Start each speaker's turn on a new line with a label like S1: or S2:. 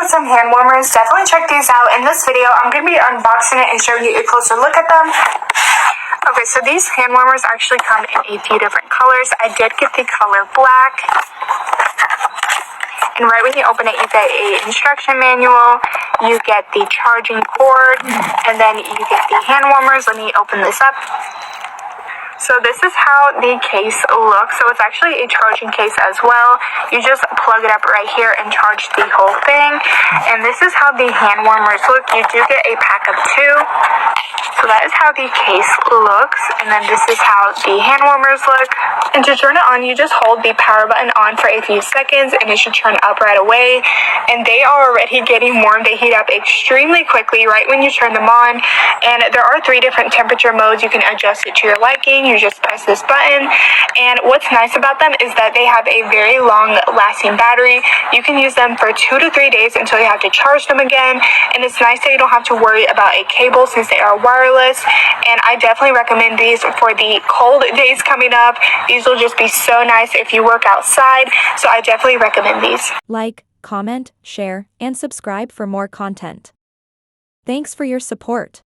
S1: with some hand warmers. Definitely check these out. In this video, I'm going to be unboxing it and showing you a closer look at them. Okay, so these hand warmers actually come in a few different colors. I did get the color black. And right when you open it, you get a instruction manual, you get the charging cord, and then you get the hand warmers. Let me open this up. So this is how the case looks. So it's actually a charging case as well. You just plug it up right here and charge the whole thing. And this is how the hand warmers look. You do get a pack of 2. So that is how the case looks. And then this is how the hand warmers look. And to turn it on, you just hold the power button on for a few seconds and it should turn up right away. And they are already getting warm. They heat up extremely quickly right when you turn them on. And there are 3 different temperature modes. You can adjust it to your liking. You just press this button. And what's nice about them is that they have a very long lasting battery. You can use them for 2 to 3 days until you have to charge them again. And it's nice that you don't have to worry about a cable since they are wireless. And I definitely recommend these for the cold days coming up. These will just be so nice if you work outside. So I definitely recommend these.
S2: Like, comment, share, and subscribe for more content. Thanks for your support.